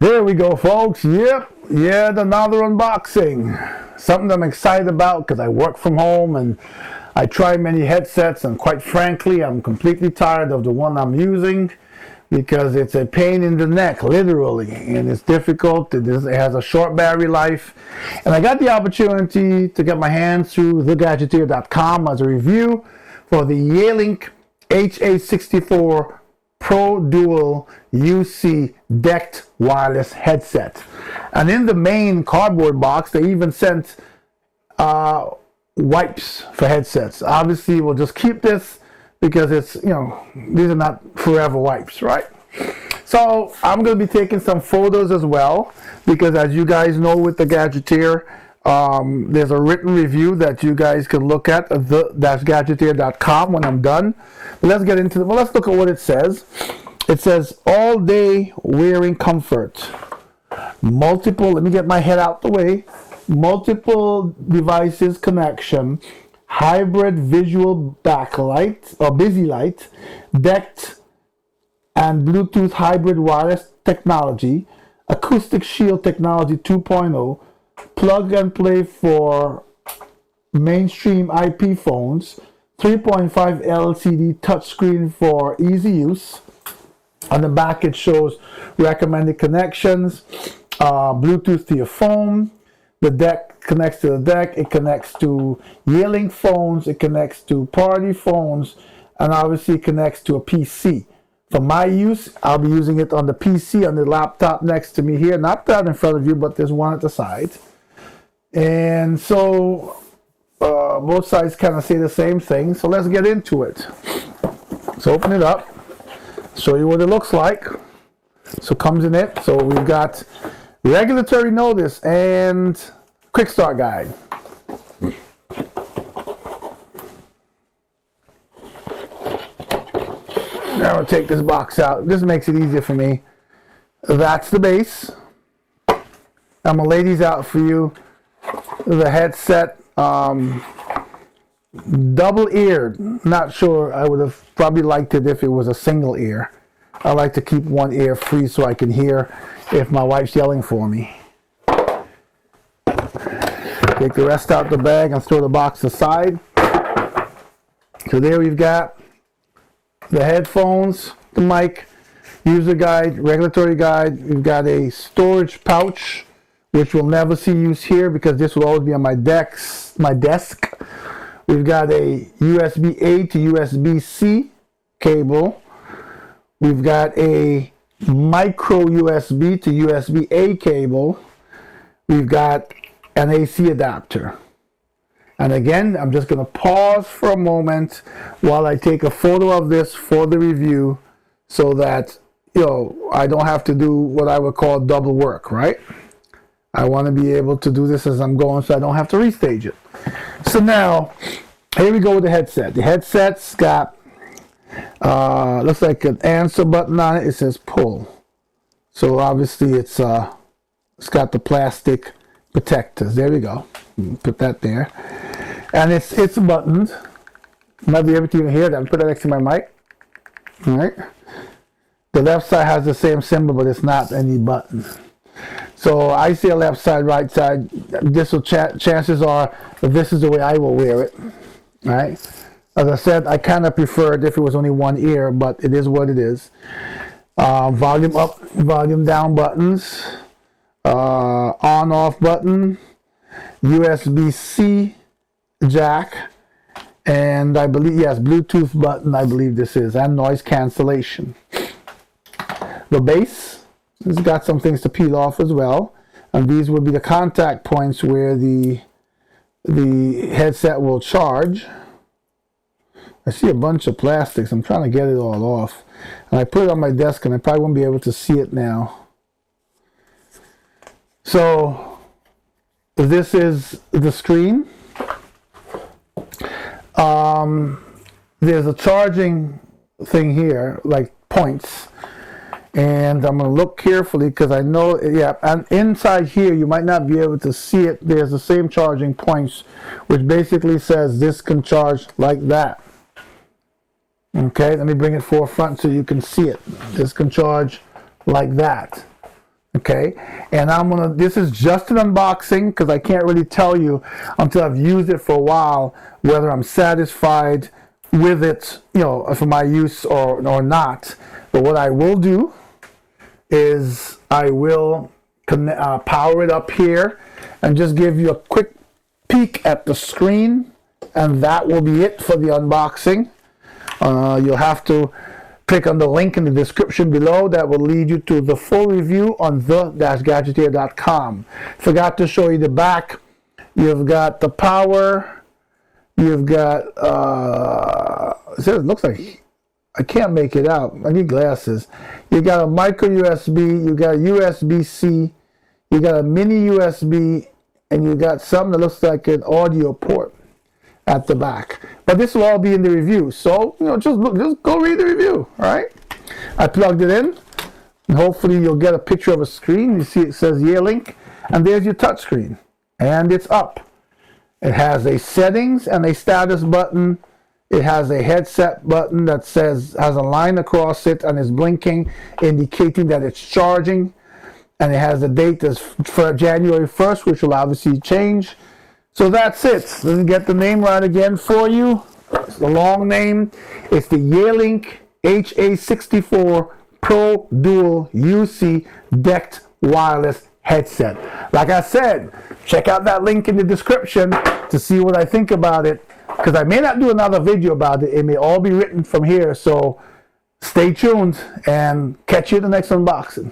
There we go, folks. Yep, yet another unboxing. Something I'm excited about because I work from home and I try many headsets, and quite frankly, I'm completely tired of the one I'm using because it's a pain in the neck, literally, and it's difficult. It has a short battery life, and I got the opportunity to get my hands through thegadgeteer.com as a review for the Yealink HA64 Pro Dual UC DECT wireless headset. And in the main cardboard box, they even sent wipes for headsets. Obviously, we'll just keep this because it's, these are not forever wipes, right? So I'm going to be taking some photos as well because, as you guys know, with the Gadgeteer, there's a written review that you guys can look at the-gadgeteer.com when I'm done. But let's get into it. Well, let's look at what it says. It says all day wearing comfort. Multiple, let me get my head out the way. Multiple devices connection. Hybrid visual backlight or busy light. DECT and Bluetooth hybrid wireless technology. Acoustic Shield technology 2.0. Plug and play for mainstream IP phones, 3.5 LCD touchscreen for easy use. On the back it shows recommended connections, Bluetooth to your phone. The deck connects to the deck, it connects to Yealink phones, it connects to party phones, and obviously it connects to a PC. For my use, I'll be using it on the PC, on the laptop next to me here. Not that in front of you, but there's one at the side. And so both sides kind of say the same thing. So let's get into it. So open it up. Show you what it looks like. So comes in it. So we've got regulatory notice and quick start guide. Now I'll take this box out. This makes it easier for me. That's the base. I'm gonna lay these out for you. The headset, double-eared. Not sure. I would have probably liked it if it was a single ear. I like to keep one ear free so I can hear if my wife's yelling for me. Take the rest out the bag and throw the box aside. So there we've got the headphones, the mic, user guide, regulatory guide. We've got a storage pouch, which we'll never see use here because this will always be on my desk. We've got a USB-A to USB-C cable. We've got a micro USB to USB-A cable. We've got an AC adapter. And again, I'm just going to pause for a moment while I take a photo of this for the review so that, I don't have to do what I would call double work, right? I want to be able to do this as I'm going so I don't have to restage it. So now, here we go with the headset. The headset's got, looks like an answer button on it. It says pull. So obviously it's got the plastic protectors. There we go. Put that there. And it's buttons. Might be able to even hear that. Put that next to my mic. All right. The left side has the same symbol, but it's not any button. So I say left side, right side. This will chances are that this is the way I will wear it. All right. As I said, I kind of prefer it if it was only one ear, but it is what it is. Volume up, volume down buttons. On off button. USB-C jack. And I believe, yes, Bluetooth button, I believe this is, and noise cancellation. The base has got some things to peel off as well, and these will be the contact points where the headset will charge. I see a bunch of plastics. I'm trying to get it all off, and I put it on my desk, and I probably won't be able to see it now. So this is the screen. There's a charging thing here, like points. And I'm going to look carefully because I know, yeah, and inside here you might not be able to see it. There's the same charging points, which basically says this can charge like that. Okay, let me bring it forefront so you can see it. This can charge like that. Okay, and this is just an unboxing because I can't really tell you until I've used it for a while whether I'm satisfied with it, for my use or not. But what I will do is I will power it up here and just give you a quick peek at the screen, and that will be it for the unboxing. You'll have to click on the link in the description below that will lead you to the full review on the-gadgeteer.com. Forgot to show you the back. You've got the power. You've got, it looks like, I can't make it out. I need glasses. You got a micro USB. You got a USB-C. You got a mini USB, and you got something that looks like an audio port at the back. But this will all be in the review. So, just go read the review, all right? I plugged it in, and hopefully you'll get a picture of a screen. You see it says Yealink, and there's your touch screen, and it's up. It has a settings and a status button. It has a headset button that has a line across it and is blinking, indicating that it's charging. And it has a date that's for January 1st, which will obviously change. So that's it. Let me get the name right again for you. It's the long name. It's the Yealink HA64 Pro Dual UC DECT wireless headset. Like I said, check out that link in the description to see what I think about it, because I may not do another video about it. It may all be written from here. So stay tuned and catch you in the next unboxing.